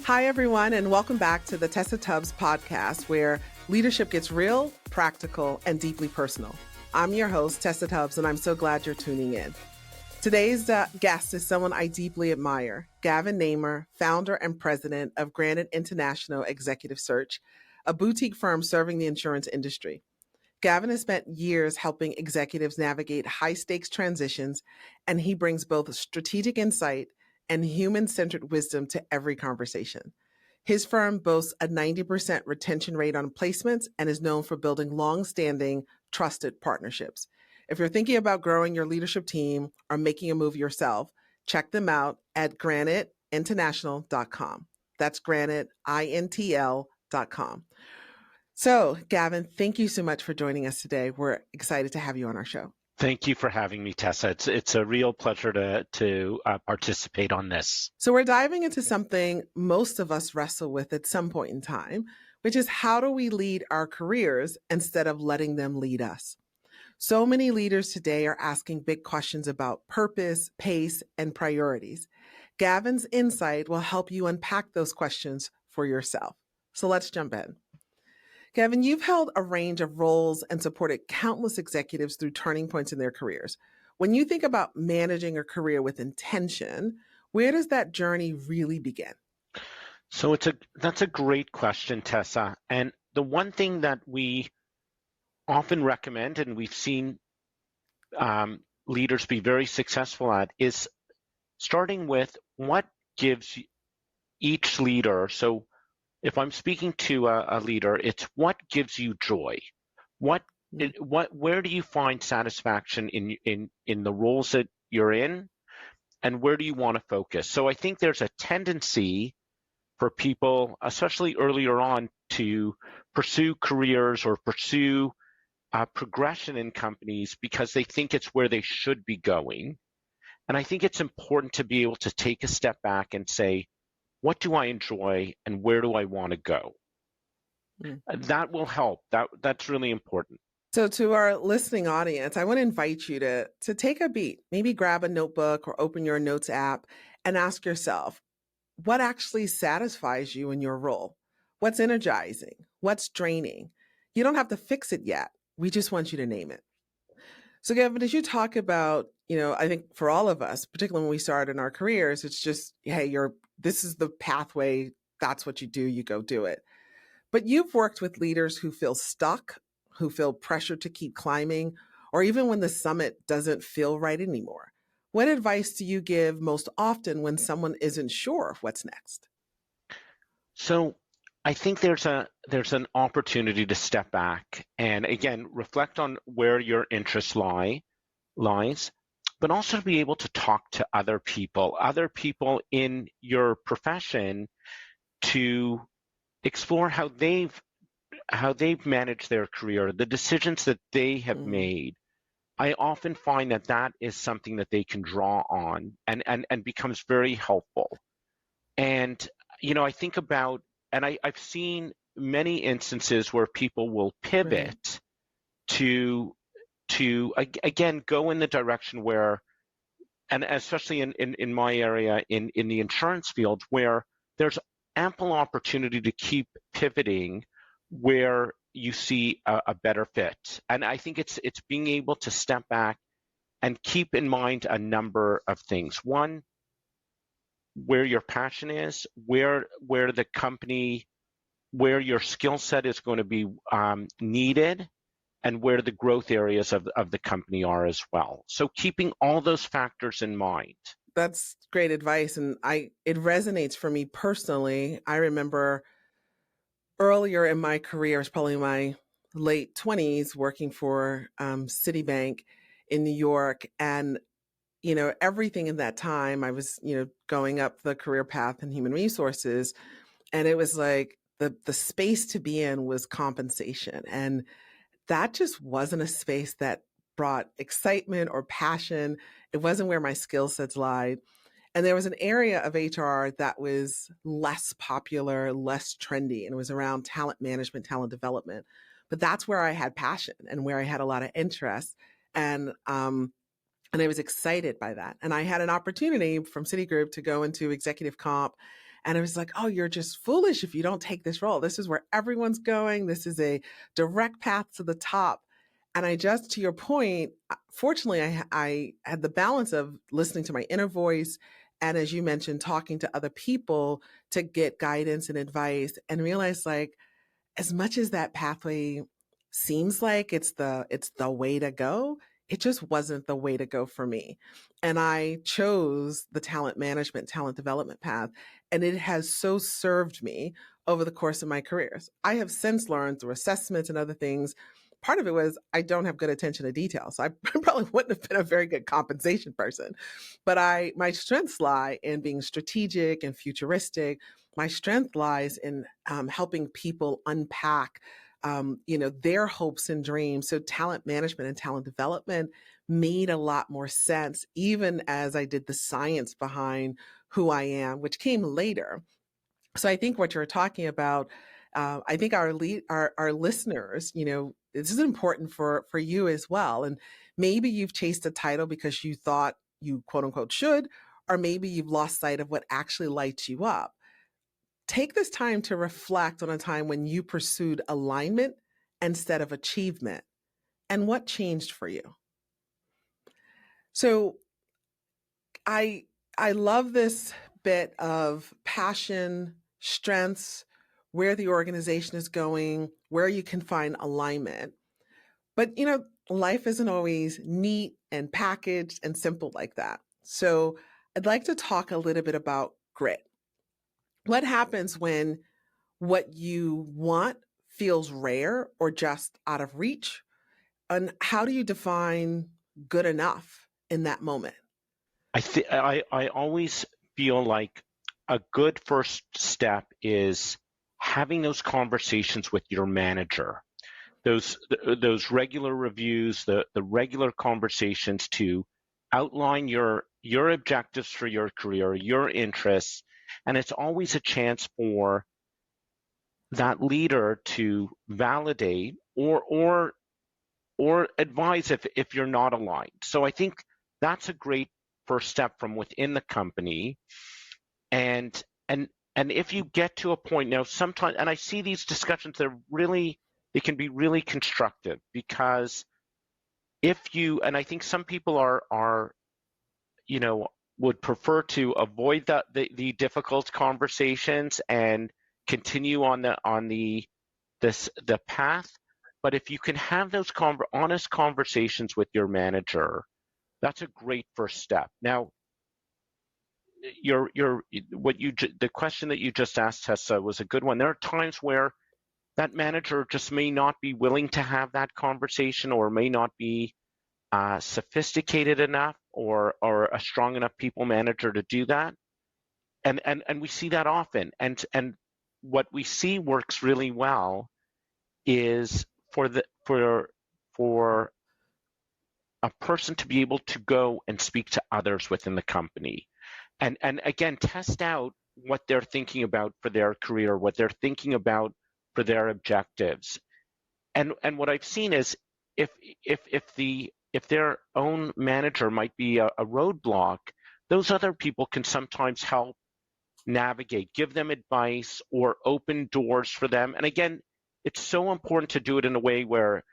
Hi, everyone, and welcome back to the Tessa Tubbs podcast, where leadership gets real, practical, and deeply personal. I'm your host, Tessa Tubbs, and I'm so glad you're tuning in. Today's guest is someone I deeply admire, Gavin Naimer, founder and president of Granite International Executive Search, a boutique firm serving the insurance industry. Gavin has spent years helping executives navigate high-stakes transitions, and he brings both strategic insight and human-centered wisdom to every conversation. His firm boasts a 90% retention rate on placements and is known for building long-standing, trusted partnerships. If you're thinking about growing your leadership team or making a move yourself, check them out at graniteinternational.com. That's Granite, INTL.com. So, Gavin, thank you so much for joining us today. We're excited to have you on our show. Thank you for having me, Tessa. It's a real pleasure to participate on this. So we're diving into something most of us wrestle with at some point in time, which is how do we lead our careers instead of letting them lead us? So many leaders today are asking big questions about purpose, pace, and priorities. Gavin's insight will help you unpack those questions for yourself. So let's jump in. Gavin, you've held a range of roles and supported countless executives through turning points in their careers. When you think about managing a career with intention, where does that journey really begin? So that's a great question, Tessa. And the one thing that we often recommend, and we've seen leaders be very successful at, is starting with what gives each leader. So if I'm speaking to a leader, it's what gives you joy. Where do you find satisfaction in the roles that you're in, and where do you want to focus? So I think there's a tendency for people, especially earlier on, to pursue careers or pursue progression in companies because they think it's where they should be going. And I think it's important to be able to take a step back and say, what do I enjoy and where do I want to go? That will help. That's really important. So to our listening audience, I want to invite you to take a beat, maybe grab a notebook or open your notes app and ask yourself, what actually satisfies you in your role? What's energizing? What's draining? You don't have to fix it yet. We just want you to name it. So Gavin, as you talk about, I think for all of us, particularly when we start in our careers, it's just, hey, this is the pathway. That's what you do. You go do it. But you've worked with leaders who feel stuck, who feel pressured to keep climbing, or even when the summit doesn't feel right anymore. What advice do you give most often when someone isn't sure of what's next? So I think there's an opportunity to step back and, again, reflect on where your interest lies, but also to be able to talk to other people in your profession, to explore how they've managed their career, the decisions that they have made. I often find that is something that they can draw on and becomes very helpful. And, I think about, and I've seen many instances where people will pivot to again go in the direction where, and especially in my area in the insurance field, where there's ample opportunity to keep pivoting where you see a better fit. And I think it's being able to step back and keep in mind a number of things. One, where your passion is, where the company, where your skill set is going to be needed, and where the growth areas of the company are as well. So keeping all those factors in mind. That's great advice. And it resonates for me personally. I remember earlier in my career, it's probably my late 20s, working for Citibank in New York. And, everything in that time, I was, going up the career path in human resources. And it was like the space to be in was compensation. And that just wasn't a space that brought excitement or passion. It wasn't where my skill sets lied. And there was an area of HR that was less popular, less trendy, and it was around talent management, talent development. But that's where I had passion and where I had a lot of interest. And I was excited by that. And I had an opportunity from Citigroup to go into executive comp And it was like, oh, you're just foolish if you don't take this role. This is where everyone's going. This is a direct path to the top. And I just, to your point, fortunately, I had the balance of listening to my inner voice. And as you mentioned, talking to other people to get guidance and advice and realize like, as much as that pathway seems like it's the way to go, it just wasn't the way to go for me. And I chose the talent management, talent development path, and it has so served me over the course of my careers. I have since learned through assessments and other things. Part of it was I don't have good attention to detail. So I probably wouldn't have been a very good compensation person. But my strengths lie in being strategic and futuristic. My strength lies in helping people unpack their hopes and dreams. So talent management and talent development made a lot more sense, even as I did the science behind who I am, which came later. So I think what you're talking about, I think our listeners, this is important for you as well. And maybe you've chased a title because you thought you quote unquote should, or maybe you've lost sight of what actually lights you up. Take this time to reflect on a time when you pursued alignment instead of achievement and what changed for you. So I I love this bit of passion, strengths, where the organization is going, where you can find alignment. But life isn't always neat and packaged and simple like that. So I'd like to talk a little bit about grit. What happens when what you want feels rare or just out of reach? And how do you define good enough in that moment? I always feel like a good first step is having those conversations with your manager, those regular reviews, the regular conversations to outline your objectives for your career, your interests, and it's always a chance for that leader to validate or advise if you're not aligned. So I think that's a great first step from within the company. And and and if you get to a point now, sometimes, and I see these discussions, they can be really constructive because if you, and I think some people are would prefer to avoid the difficult conversations and continue on the path. But if you can have those honest conversations with your manager, that's a great first step. Now, the question that you just asked, Tessa, was a good one. There are times where that manager just may not be willing to have that conversation, or may not be sophisticated enough, or a strong enough people manager to do that. And we see that often. And what we see works really well is for a person to be able to go and speak to others within the company, and again test out what they're thinking about for their career, what they're thinking about for their objectives. And what I've seen is if their own manager might be a roadblock, those other people can sometimes help navigate, give them advice, or open doors for them. And again, it's so important to do it in a way where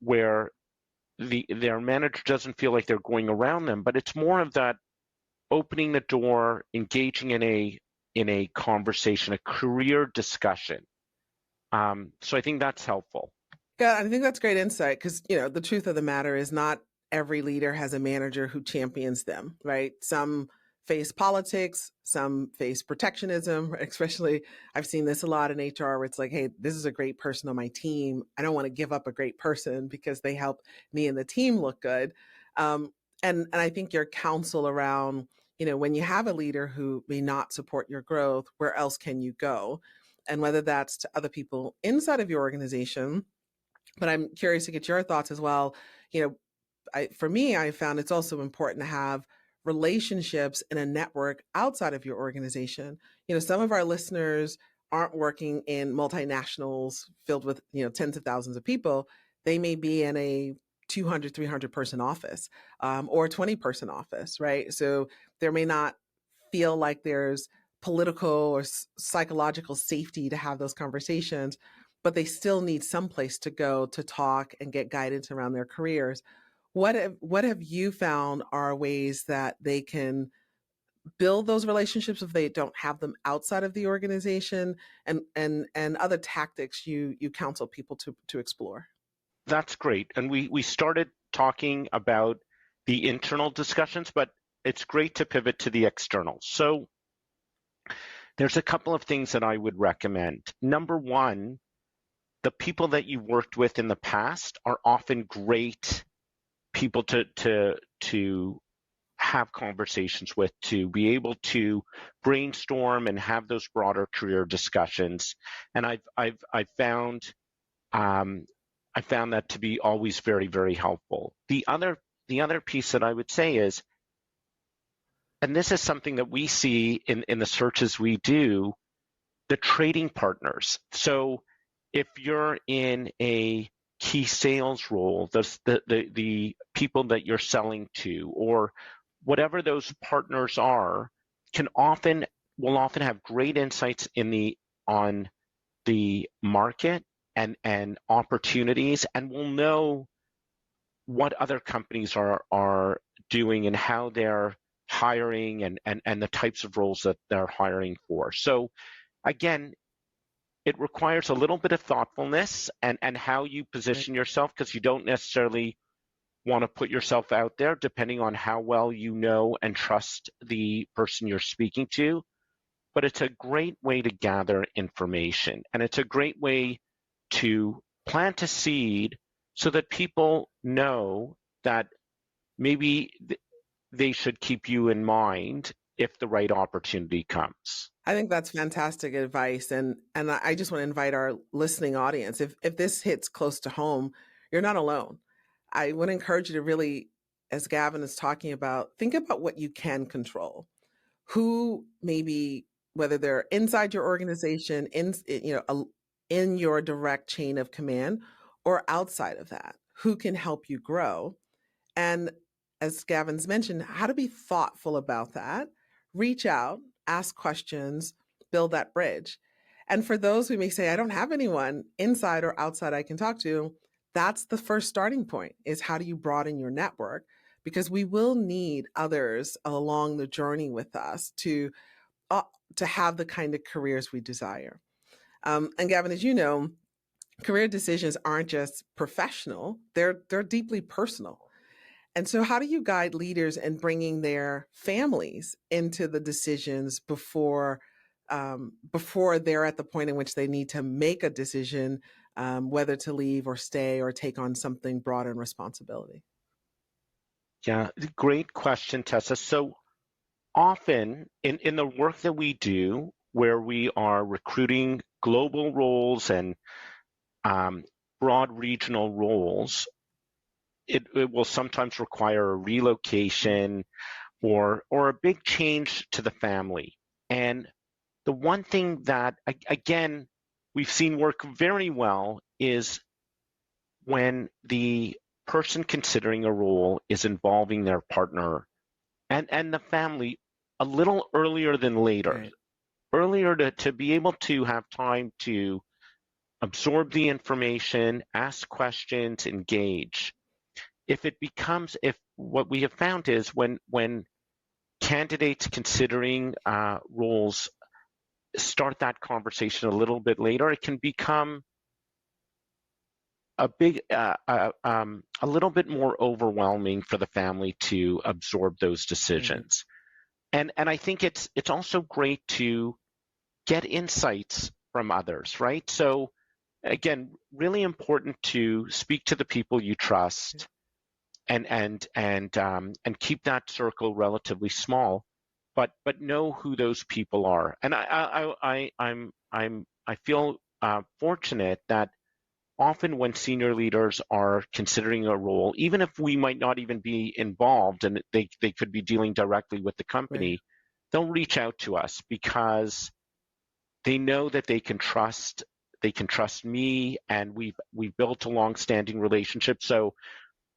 their manager doesn't feel like they're going around them, but it's more of that opening the door, engaging in a conversation, a career discussion. So I think that's helpful. Yeah, I think that's great insight because, the truth of the matter is not every leader has a manager who champions them, right? Some face politics, some face protectionism, especially I've seen this a lot in HR where it's like, hey, this is a great person on my team. I don't want to give up a great person because they help me and the team look good. And I think your counsel around, when you have a leader who may not support your growth, where else can you go? And whether that's to other people inside of your organization, but I'm curious to get your thoughts as well. For me, I found it's also important to have relationships in a network outside of your organization. Some of our listeners aren't working in multinationals filled with, tens of thousands of people. They may be in a 200, 300 person office or 20 person office, right? So there may not feel like there's political or psychological safety to have those conversations, but they still need some place to go to talk and get guidance around their careers. What have you found are ways that they can build those relationships if they don't have them outside of the organization, and other tactics you counsel people to explore? That's great. And we started talking about the internal discussions, but it's great to pivot to the external. So there's a couple of things that I would recommend. Number one, the people that you worked with in the past are often great people to have conversations with, to be able to brainstorm and have those broader career discussions. And I've found I found that to be always very, very helpful. The other piece that I would say is, and this is something that we see in the searches we do, the trading partners. So if you're in a key sales role, the people that you're selling to, or whatever those partners are, will often have great insights on the market and opportunities, and will know what other companies are doing and how they're hiring and the types of roles that they're hiring for. So again, it requires a little bit of thoughtfulness and how you position yourself, because you don't necessarily want to put yourself out there, depending on how well you know and trust the person you're speaking to. But it's a great way to gather information, and it's a great way to plant a seed so that people know that maybe they should keep you in mind if the right opportunity comes. I think that's fantastic advice. And I just want to invite our listening audience, if this hits close to home, you're not alone. I would encourage you to really, as Gavin is talking about, think about what you can control. Who maybe, whether they're inside your organization, in your direct chain of command, or outside of that, who can help you grow. And as Gavin's mentioned, how to be thoughtful about that, reach out, ask questions, build that bridge. And for those who may say, I don't have anyone inside or outside I can talk to, that's the first starting point, is how do you broaden your network? Because we will need others along the journey with us to have the kind of careers we desire. And Gavin, as you know, career decisions aren't just professional, they're deeply personal. And so how do you guide leaders in bringing their families into the decisions before they're at the point in which they need to make a decision, whether to leave or stay or take on something broader in responsibility? Yeah, great question, Tessa. So often in the work that we do, where we are recruiting global roles and broad regional roles, it will sometimes require a relocation or a big change to the family. And the one thing that, again, we've seen work very well is when the person considering a role is involving their partner and the family a little earlier than later. Right. Earlier to be able to have time to absorb the information, ask questions, engage. If what we have found is when candidates considering roles start that conversation a little bit later, it can become a little bit more overwhelming for the family to absorb those decisions. And I think it's also great to get insights from others, right? So again, really important to speak to the people you trust and keep that circle relatively small, but know who those people are. And I feel fortunate that often when senior leaders are considering a role, even if we might not even be involved and they could be dealing directly with the company, right, they'll reach out to us because they know that they can trust me, and we've built a long-standing relationship. So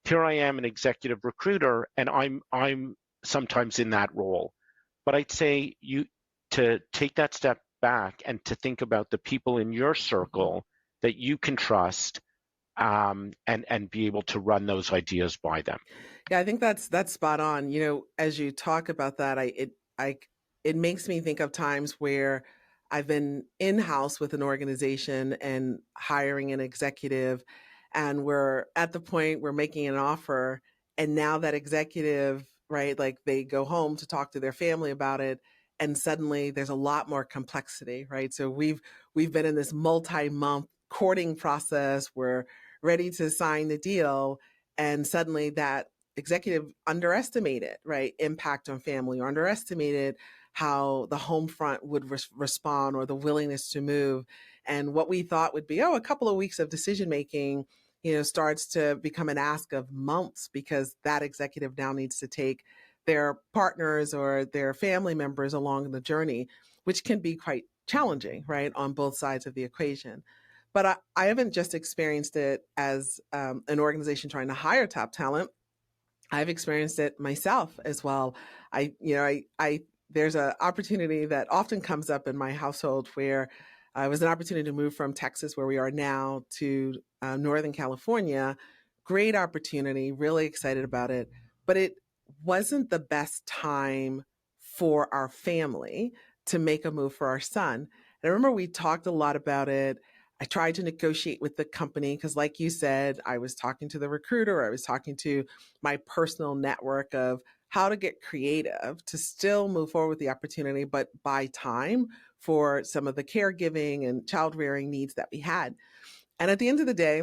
here I am, an executive recruiter, and I'm sometimes in that role. But I'd say to take that step back and to think about the people in your circle that you can trust, and be able to run those ideas by them. Yeah, I think that's spot on. As you talk about that, it makes me think of times where I've been in-house with an organization and hiring an executive, and we're at the point we're making an offer, and now that executive, right, like they go home to talk to their family about it, and suddenly there's a lot more complexity, right? So we've been in this multi-month courting process. We're ready to sign the deal, and suddenly that executive underestimated, right, impact on family, or underestimated how the home front would respond, or the willingness to move. And what we thought would be, a couple of weeks of decision making, starts to become an ask of months, because that executive now needs to take their partners or their family members along the journey, which can be quite challenging, right, on both sides of the equation. But I haven't just experienced it as an organization trying to hire top talent. I've experienced it myself as well. There's an opportunity that often comes up in my household, where it was an opportunity to move from Texas, where we are now, to Northern California. Great opportunity, really excited about it, but it wasn't the best time for our family to make a move for our son. And I remember we talked a lot about it. I tried to negotiate with the company because, like you said, I was talking to the recruiter, I was talking to my personal network of how to get creative to still move forward with the opportunity, but buy time for some of the caregiving and child rearing needs that we had. And at the end of the day,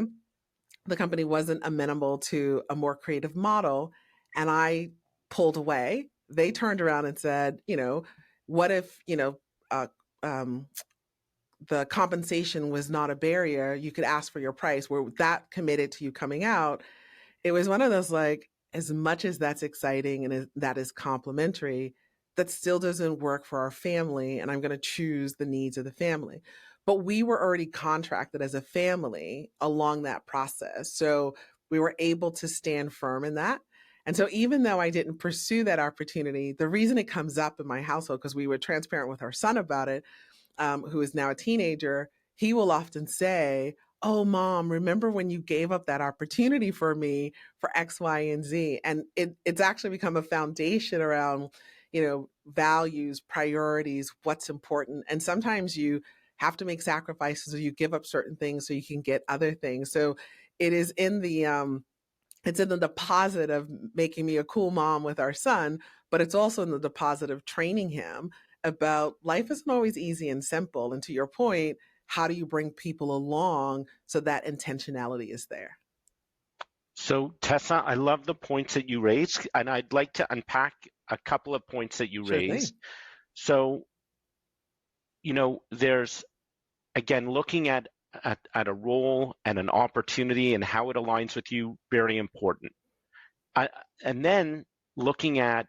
the company wasn't amenable to a more creative model. And I pulled away. They turned around and said, what if, uh, um, the compensation was not a barrier? You could ask for your price. We're that committed to you coming out. It was one of those, like, as much as that's exciting and that is complimentary, that still doesn't work for our family. And I'm going to choose the needs of the family. But we were already contracted as a family along that process. So we were able to stand firm in that. And so even though I didn't pursue that opportunity, the reason it comes up in my household, because we were transparent with our son about it, who is now a teenager, he will often say, "Oh, mom, remember when you gave up that opportunity for me for X, Y, and Z?" And it's actually become a foundation around, values, priorities, what's important. And sometimes you have to make sacrifices, or you give up certain things so you can get other things. So it is in the it's in the deposit of making me a cool mom with our son, but it's also in the deposit of training him about life isn't always easy and simple. And to your point, how do you bring people along so that intentionality is there? So, Tessa, I love the points that you raised, and I'd like to unpack a couple of points that you Sure thing. raised. So, there's, again, looking at a role and an opportunity and how it aligns with you, very important. And then looking at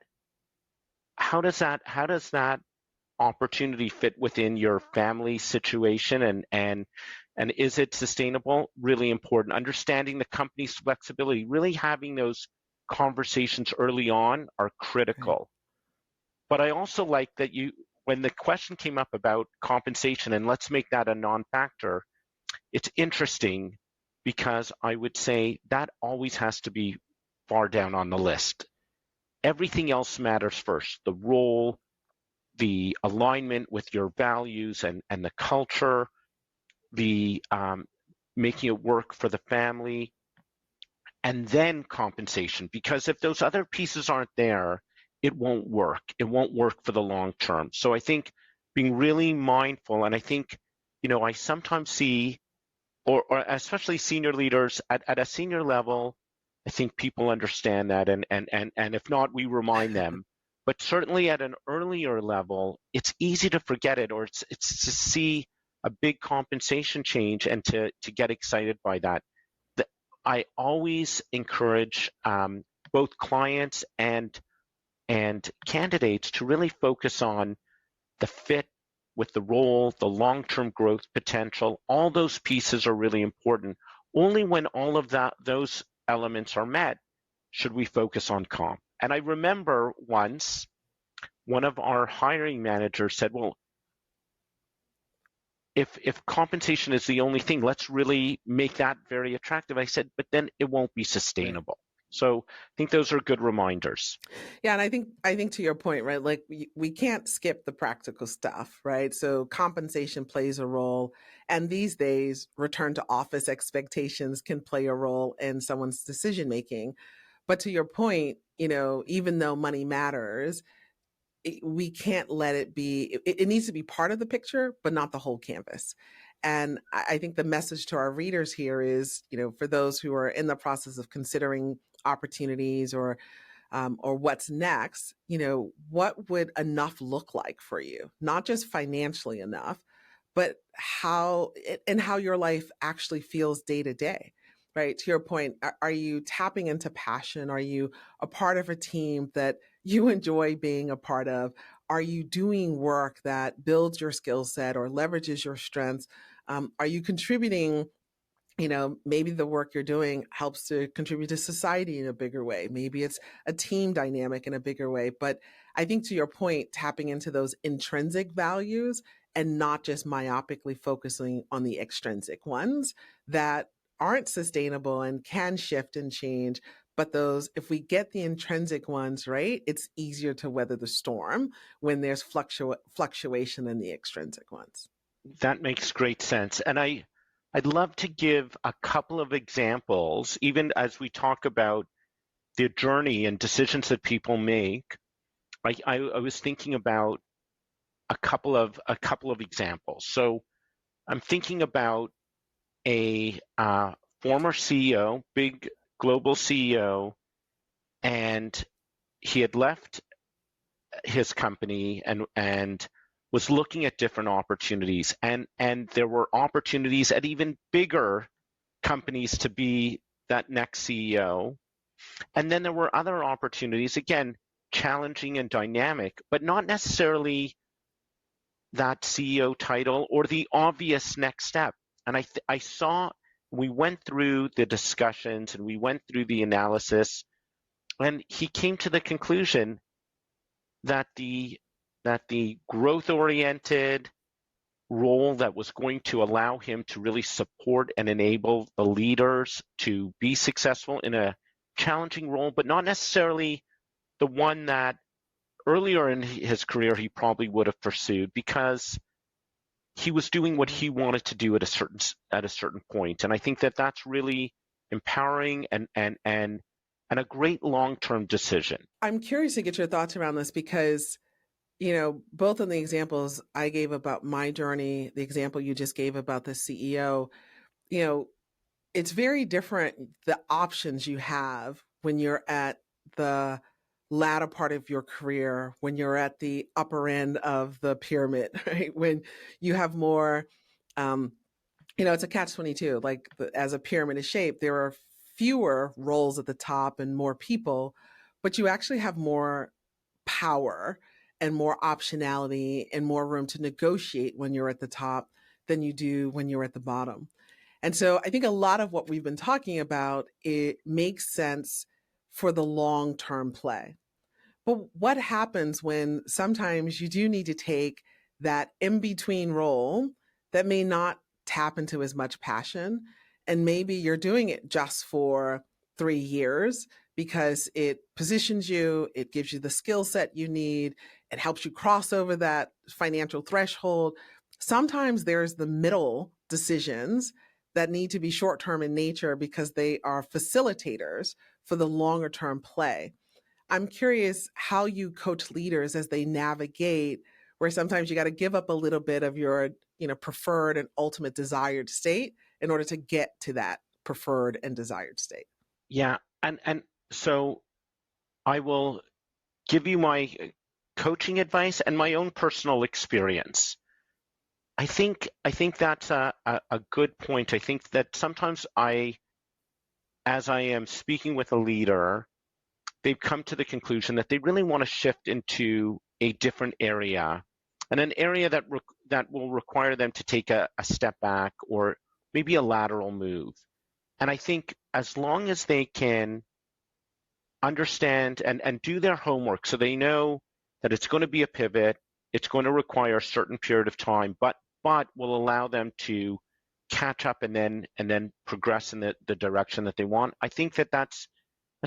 how does that opportunity fit within your family situation, and is it sustainable? Really important. Understanding the company's flexibility, really having those conversations early on are Right. critical. But I also like that when the question came up about compensation, and let's make that a non-factor, it's interesting because I would say that always has to be far down on the list. Everything else matters first: the role, the alignment with your values and the culture, the making it work for the family, and then compensation. Because if those other pieces aren't there, it won't work. It won't work for the long term. So I think being really mindful, and I think, I sometimes see, or especially senior leaders at a senior level, I think people understand that, and if not, we remind them. But certainly at an earlier level, it's easy to forget it, or it's to see a big compensation change and to get excited by that. I always encourage both clients and candidates to really focus on the fit with the role, the long-term growth potential. All those pieces are really important. Only when all of those elements are met should we focus on comp. And I remember once one of our hiring managers said, well, if compensation is the only thing, let's really make that very attractive. I said, but then it won't be sustainable. So I think those are good reminders. Yeah, and I think to your point, right? Like we can't skip the practical stuff, right? So compensation plays a role, and these days, return to office expectations can play a role in someone's decision making. But to your point, even though money matters, we can't let it be. It needs to be part of the picture, but not the whole canvas. And I think the message to our readers here is, for those who are in the process of considering opportunities or what's next, what would enough look like for you? Not just financially enough, but how your life actually feels day to day, right? To your point, are you tapping into passion? Are you a part of a team that you enjoy being a part of? Are you doing work that builds your skill set or leverages your strengths? Are you contributing? Maybe the work you're doing helps to contribute to society in a bigger way. Maybe it's a team dynamic in a bigger way. But I think to your point, tapping into those intrinsic values and not just myopically focusing on the extrinsic ones that aren't sustainable and can shift and change. But those, if we get the intrinsic ones right, it's easier to weather the storm when there's fluctuation in the extrinsic ones. That makes great sense. And I'd love to give a couple of examples, even as we talk about the journey and decisions that people make. I was thinking about a couple of examples. So I'm thinking about a former CEO, big global CEO, and he had left his company and was looking at different opportunities, and there were opportunities at even bigger companies to be that next CEO. And then there were other opportunities, again, challenging and dynamic, but not necessarily that CEO title or the obvious next step. And I saw, we went through the discussions and we went through the analysis, and he came to the conclusion that the growth-oriented role that was going to allow him to really support and enable the leaders to be successful in a challenging role, but not necessarily the one that earlier in his career he probably would have pursued, because he was doing what he wanted to do at a certain point. And I think that that's really empowering and a great long-term decision. I'm curious to get your thoughts around this because, both in the examples I gave about my journey, the example you just gave about the CEO, it's very different, the options you have when you're at the latter part of your career, when you're at the upper end of the pyramid, right? When you have more, it's a catch-22. Like as a pyramid is shaped, there are fewer roles at the top and more people, but you actually have more power and more optionality and more room to negotiate when you're at the top than you do when you're at the bottom. And so I think a lot of what we've been talking about, it makes sense for the long-term play. But what happens when sometimes you do need to take that in-between role that may not tap into as much passion, and maybe you're doing it just for 3 years because it positions you, it gives you the skill set you need, it helps you cross over that financial threshold. Sometimes there's the middle decisions that need to be short-term in nature because they are facilitators for the longer term play. I'm curious how you coach leaders as they navigate where sometimes you got to give up a little bit of your, preferred and ultimate desired state in order to get to that preferred and desired state. Yeah, and so I will give you my coaching advice and my own personal experience. I think that's a good point. I think that sometimes as I am speaking with a leader, they've come to the conclusion that they really want to shift into a different area, and an area that will require them to take a step back or maybe a lateral move. And I think as long as they can understand and do their homework, so they know that it's going to be a pivot, it's going to require a certain period of time, but will allow them to catch up and then progress in the direction that they want. I think that's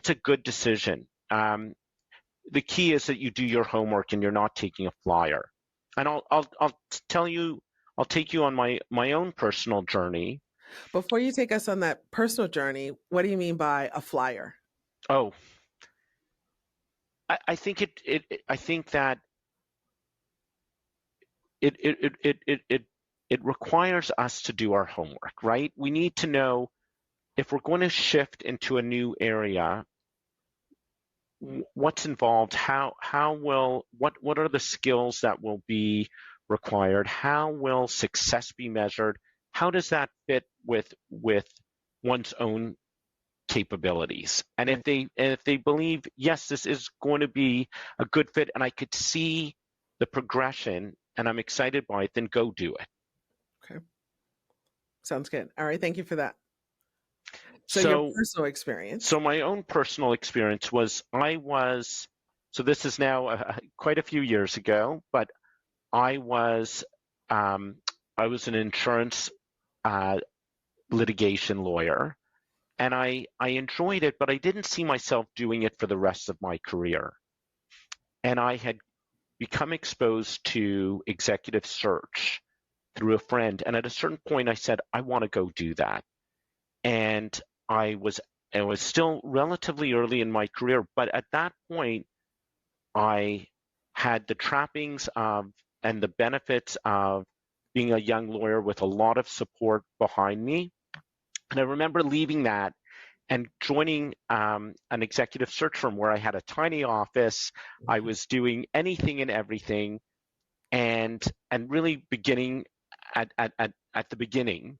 a good decision. The key is that you do your homework and you're not taking a flyer. And I'll tell you, I'll take you on my own personal journey. Before you take us on that personal journey, what do you mean by a flyer? Oh, I think I think that it requires us to do our homework, right? We need to know if we're going to shift into a new area, what's involved, what are the skills that will be required, how will success be measured, how does that fit with one's own capabilities? And if they believe, yes, this is going to be a good fit and I could see the progression and I'm excited by it, then go do it. Okay. Sounds good. All right. Thank you for that. So your personal experience. So my own personal experience was so this is now quite a few years ago, but I was an insurance litigation lawyer, and I enjoyed it, but I didn't see myself doing it for the rest of my career. And I had become exposed to executive search through a friend, and at a certain point I said, I want to go do that. And I was still relatively early in my career, but at that point I had the trappings of and the benefits of being a young lawyer with a lot of support behind me. And I remember leaving that and joining an executive search firm where I had a tiny office. I was doing anything and everything, and really beginning at the beginning.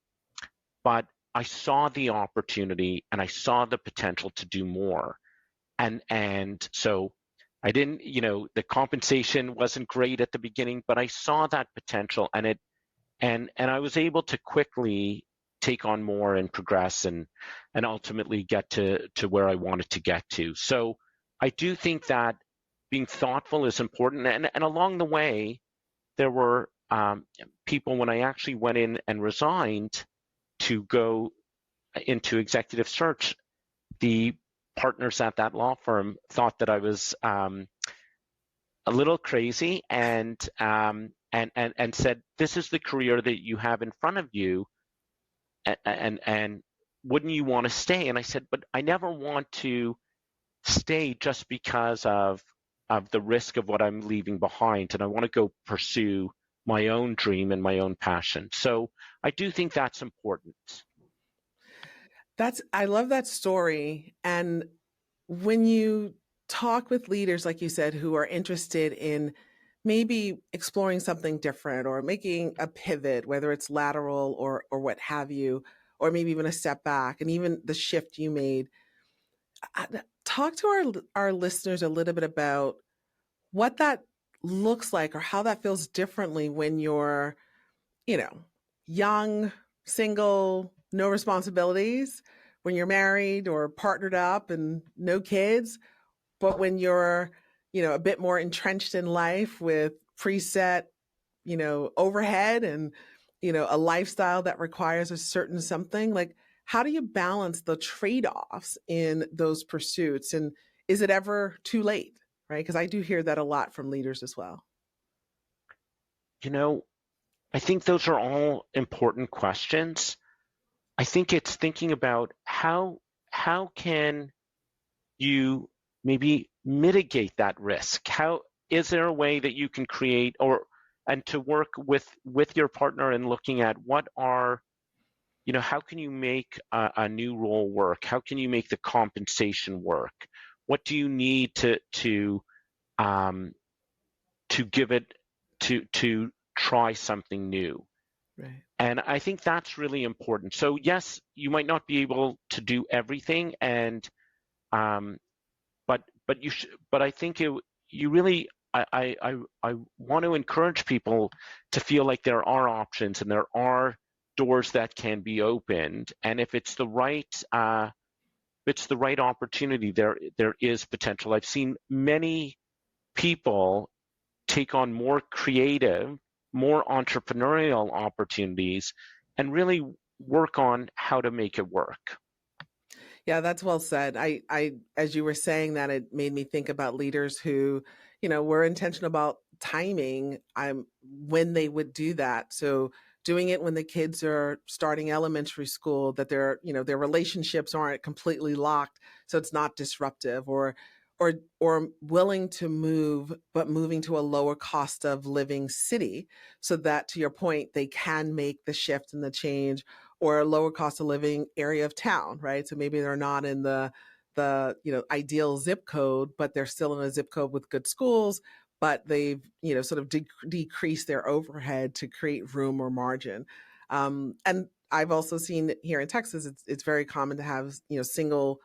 But I saw the opportunity and I saw the potential to do more. And so I didn't, the compensation wasn't great at the beginning, but I saw that potential, and I was able to quickly take on more and progress and ultimately get to where I wanted to get to. So I do think that being thoughtful is important. And along the way, there were people, when I actually went in and resigned to go into executive search, the partners at that law firm thought that I was a little crazy and said, this is the career that you have in front of you, and wouldn't you want to stay? And I said, but I never want to stay just because of the risk of what I'm leaving behind, and I want to go pursue my own dream and my own passion. So I do think that's important. I love that story. And when you talk with leaders, like you said, who are interested in maybe exploring something different or making a pivot, whether it's lateral or what have you, or maybe even a step back, and even the shift you made, talk to our listeners a little bit about what that looks like or how that feels differently when you're, young, single, no responsibilities, when you're married or partnered up and no kids, but when you're, a bit more entrenched in life with preset, overhead and, a lifestyle that requires a certain something. Like, how do you balance the trade-offs in those pursuits? And is it ever too late? Right? Because I do hear that a lot from leaders as well. I think those are all important questions. I think it's thinking about how can you maybe mitigate that risk? How is there a way that you can create and to work with your partner and looking at how can you make a new role work? How can you make the compensation work? What do you need to give it to try something new? Right. And I think that's really important. So yes, you might not be able to do everything, and but I think you really I want to encourage people to feel like there are options and there are doors that can be opened, and if it's the right opportunity, there is potential. I've seen many people take on more creative, more entrepreneurial opportunities and really work on how to make it work. Yeah, that's well said. As you were saying that, it made me think about leaders who, were intentional about timing, when they would do that. So doing it when the kids are starting elementary school, that their relationships aren't completely locked, so it's not disruptive, or willing to move, but moving to a lower cost of living city, so that, to your point, they can make the shift and the change, or a lower cost of living area of town, right? So maybe they're not in the ideal zip code, but they're still in a zip code with good schools, but they've sort of decreased their overhead to create room or margin. And I've also seen here in Texas, it's very common to have single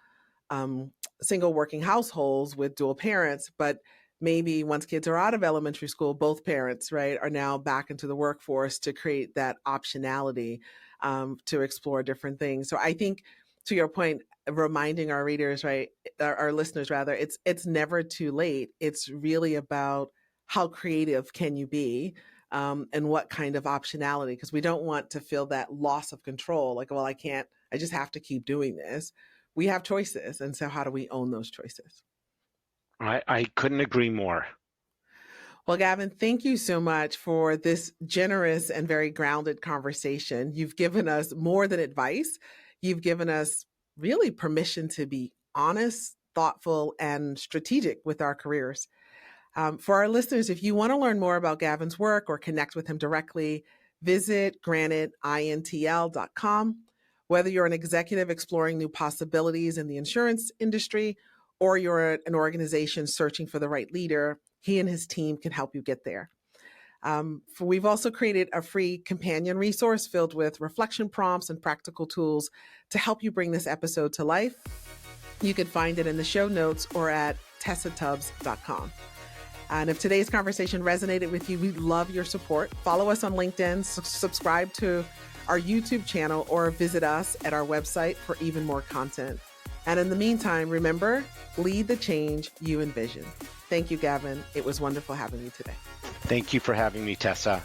working households with dual parents, but maybe once kids are out of elementary school, both parents, right, are now back into the workforce to create that optionality, to explore different things. So I think, to your point, reminding our readers, right, our listeners rather, it's never too late. It's really about how creative can you be, and what kind of optionality, because we don't want to feel that loss of control, like, well, I just have to keep doing this. We have choices. And so how do we own those choices? I couldn't agree more. Well, Gavin, thank you so much for this generous and very grounded conversation. You've given us more than advice. You've given us really permission to be honest, thoughtful, and strategic with our careers. For our listeners, if you want to learn more about Gavin's work or connect with him directly, visit graniteintl.com. Whether you're an executive exploring new possibilities in the insurance industry, or you're an organization searching for the right leader, he and his team can help you get there. We've also created a free companion resource filled with reflection prompts and practical tools to help you bring this episode to life. You can find it in the show notes or at tessatubbs.com. And if today's conversation resonated with you, we'd love your support. Follow us on LinkedIn, subscribe to our YouTube channel, or visit us at our website for even more content. And in the meantime, remember, lead the change you envision. Thank you, Gavin. It was wonderful having you today. Thank you for having me, Tessa.